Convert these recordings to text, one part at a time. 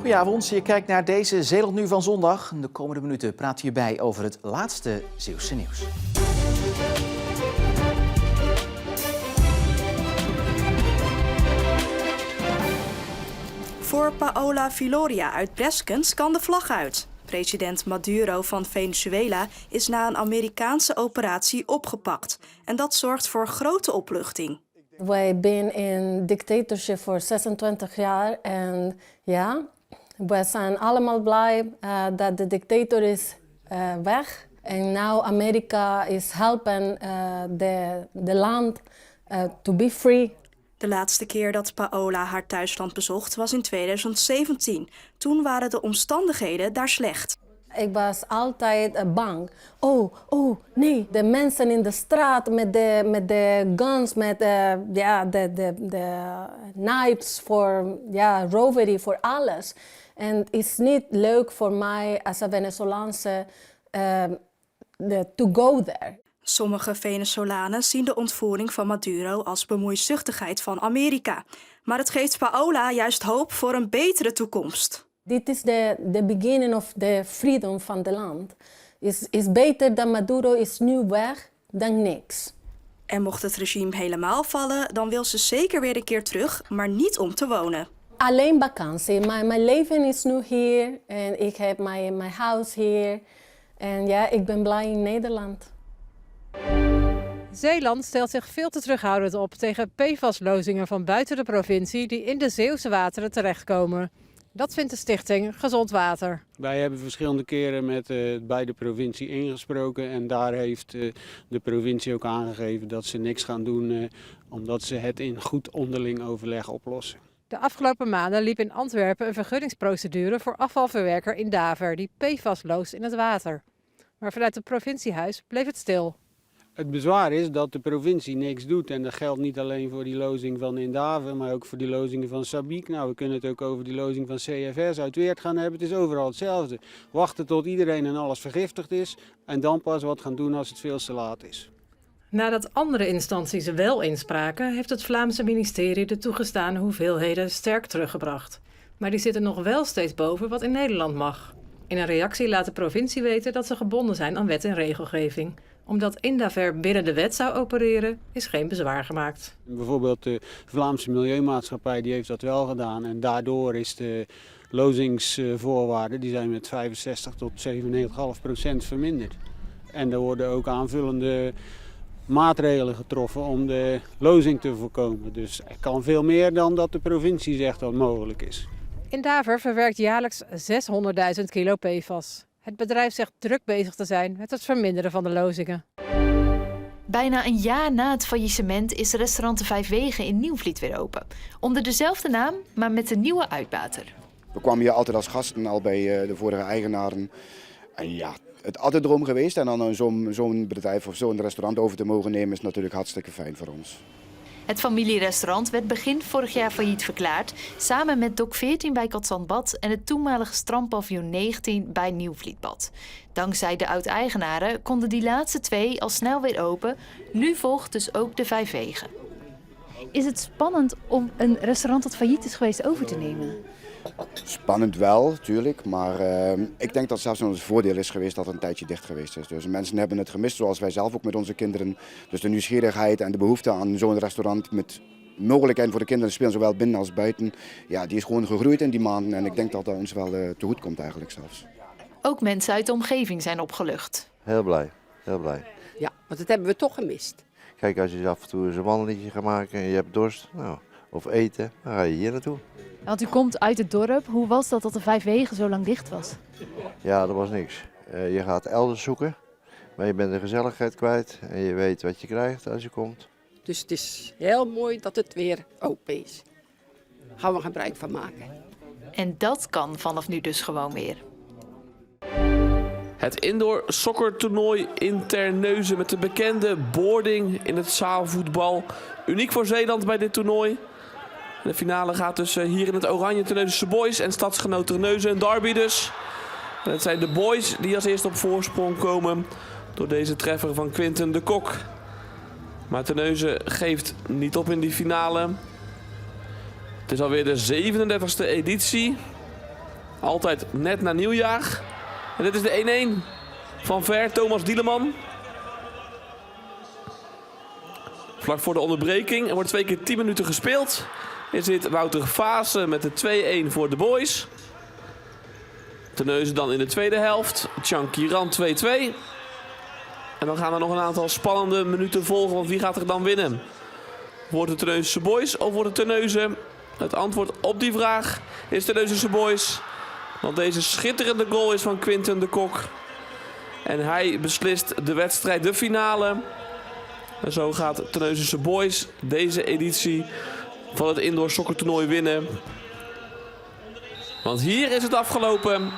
Goedenavond, je kijkt naar deze Zeeland Nu van zondag. De komende minuten praten we hierbij over het laatste Zeeuwse nieuws. Voor Paola Viloria uit Breskens kan de vlag uit. President Maduro van Venezuela is na een Amerikaanse operatie opgepakt. En dat zorgt voor grote opluchting. Wij zijn in dictatorship voor 26 jaar en ja, we zijn allemaal blij dat de dictator is weg. En nu Amerika is helpen de land to be free. De laatste keer dat Paola haar thuisland bezocht was in 2017. Toen waren de omstandigheden daar slecht. Ik was altijd bang. Oh, nee, de mensen in de straat met de guns, met de knives voor robbery, voor alles. En het is niet leuk voor mij als een Venezolaanse to go there. Sommige Venezolanen zien de ontvoering van Maduro als bemoeizuchtigheid van Amerika. Maar het geeft Paola juist hoop voor een betere toekomst. Dit is de beginning of the freedom van het land. Is beter dan Maduro is nu weg dan niks. En mocht het regime helemaal vallen, dan wil ze zeker weer een keer terug, maar niet om te wonen. Alleen vakantie. Mijn leven is nu hier en ik heb mijn huis hier. En ja, ik ben blij in Nederland. Zeeland stelt zich veel te terughoudend op tegen PFAS-lozingen van buiten de provincie die in de Zeeuwse wateren terechtkomen. Dat vindt de stichting Gezond Water. Wij hebben verschillende keren met bij de provincie ingesproken en daar heeft de provincie ook aangegeven dat ze niks gaan doen omdat ze het in goed onderling overleg oplossen. De afgelopen maanden liep in Antwerpen een vergunningsprocedure voor afvalverwerker in Daver die PFAS loost in het water. Maar vanuit het provinciehuis bleef het stil. Het bezwaar is dat de provincie niks doet en dat geldt niet alleen voor die lozing van Indaver, maar ook voor die lozingen van Sabiek. Nou, we kunnen het ook over die lozing van CFS uit Weert gaan hebben. Het is overal hetzelfde. Wachten tot iedereen en alles vergiftigd is en dan pas wat gaan doen als het veel te laat is. Nadat andere instanties wel inspraken, heeft het Vlaamse ministerie de toegestane hoeveelheden sterk teruggebracht. Maar die zitten nog wel steeds boven wat in Nederland mag. In een reactie laat de provincie weten dat ze gebonden zijn aan wet en regelgeving. Omdat Indaver binnen de wet zou opereren, is geen bezwaar gemaakt. Bijvoorbeeld de Vlaamse Milieumaatschappij die heeft dat wel gedaan. En daardoor is de lozingsvoorwaarden die zijn met 65 tot 97,5% verminderd. En er worden ook aanvullende maatregelen getroffen om de lozing te voorkomen. Dus er kan veel meer dan dat de provincie zegt dat mogelijk is. Indaver verwerkt jaarlijks 600.000 kilo PFAS. Het bedrijf zegt druk bezig te zijn met het verminderen van de lozingen. Bijna een jaar na het faillissement is restaurant De Vijf Wegen in Nieuwvliet weer open. Onder dezelfde naam, maar met een nieuwe uitbater. We kwamen hier altijd als gasten, al bij de vorige eigenaren. En ja, het is altijd droom geweest. En dan zo'n bedrijf of zo'n restaurant over te mogen nemen is natuurlijk hartstikke fijn voor ons. Het familierestaurant werd begin vorig jaar failliet verklaard, samen met Dok 14 bij Katzandbad en het toenmalige strandpaviljoen 19 bij Nieuwvlietbad. Dankzij de oud-eigenaren konden die laatste twee al snel weer open. Nu volgt dus ook De Vijf Wegen. Is het spannend om een restaurant dat failliet is geweest over te nemen? Spannend wel, natuurlijk. Maar ik denk dat het zelfs een voordeel is geweest dat het een tijdje dicht geweest is. Dus mensen hebben het gemist, zoals wij zelf ook met onze kinderen. Dus de nieuwsgierigheid en de behoefte aan zo'n restaurant met mogelijkheden voor de kinderen spelen, zowel binnen als buiten. Ja, die is gewoon gegroeid in die maanden en ik denk dat dat ons wel te goed komt eigenlijk zelfs. Ook mensen uit de omgeving zijn opgelucht. Heel blij, heel blij. Ja, want dat hebben we toch gemist. Kijk, als je af en toe eens een wandelingetje gaat maken en je hebt dorst, nou, of eten, dan ga je hier naartoe. Want u komt uit het dorp. Hoe was dat De Vijf Wegen zo lang dicht was? Ja, dat was niks. Je gaat elders zoeken, maar je bent de gezelligheid kwijt en je weet wat je krijgt als je komt. Dus het is heel mooi dat het weer open is. Daar gaan we gebruik van maken. En dat kan vanaf nu dus gewoon weer. Het indoor sokkertoernooi in Terneuzen met de bekende boarding in het zaalvoetbal. Uniek voor Zeeland bij dit toernooi. De finale gaat dus hier in het oranje Terneuzense Boys en Stadsgenoot Terneuzen, een derby dus. En het zijn de Boys die als eerste op voorsprong komen door deze treffer van Quinten de Kok. Maar Terneuzen geeft niet op in die finale. Het is alweer de 37e editie. Altijd net na nieuwjaar. En dit is de 1-1 van Ver, Thomas Dieleman. Vlak voor de onderbreking. Er wordt 2 keer 10 minuten gespeeld. Is dit Wouter Vaassen met de 2-1 voor de boys. Terneuzen dan in de tweede helft. Tjankiran 2-2. En dan gaan er nog een aantal spannende minuten volgen. Want wie gaat er dan winnen? Wordt het Terneuzense boys of wordt het Terneuzen? Het antwoord op die vraag is Terneuzense boys. Want deze schitterende goal is van Quinten de Kok. En hij beslist de wedstrijd, de finale. En zo gaat Terneuzense boys deze editie van het indoor sokkertoernooi winnen. Want hier is het afgelopen.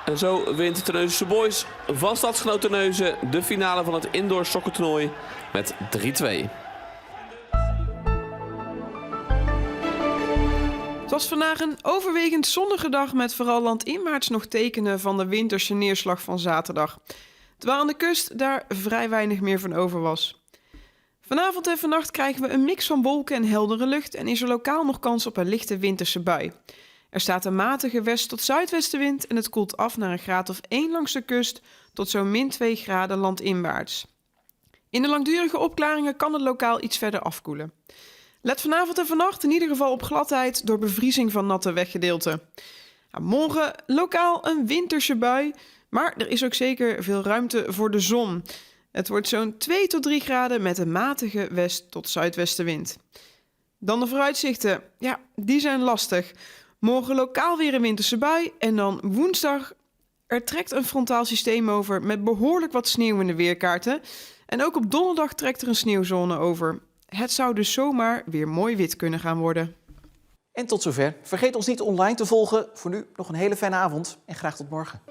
En zo wint Terneuzense boys van Stadsgenoot Terneuzen de finale van het indoor sokkertoernooi met 3-2. Het was vandaag een overwegend zonnige dag met vooral landinwaarts nog tekenen van de winterse neerslag van zaterdag. Terwijl aan de kust daar vrij weinig meer van over was. Vanavond en vannacht krijgen we een mix van wolken en heldere lucht en is er lokaal nog kans op een lichte winterse bui. Er staat een matige west- tot zuidwestenwind en het koelt af naar een graad of 1 langs de kust tot zo'n -2 graden landinwaarts. In de langdurige opklaringen kan het lokaal iets verder afkoelen. Let vanavond en vannacht in ieder geval op gladheid door bevriezing van natte weggedeelten. Morgen lokaal een winterse bui, maar er is ook zeker veel ruimte voor de zon. Het wordt zo'n 2 tot 3 graden met een matige west- tot zuidwestenwind. Dan de vooruitzichten. Ja, die zijn lastig. Morgen lokaal weer een winterse bui en dan woensdag. Er trekt een frontaal systeem over met behoorlijk wat sneeuw in de weerkaarten. En ook op donderdag trekt er een sneeuwzone over. Het zou dus zomaar weer mooi wit kunnen gaan worden. En tot zover. Vergeet ons niet online te volgen. Voor nu nog een hele fijne avond en graag tot morgen.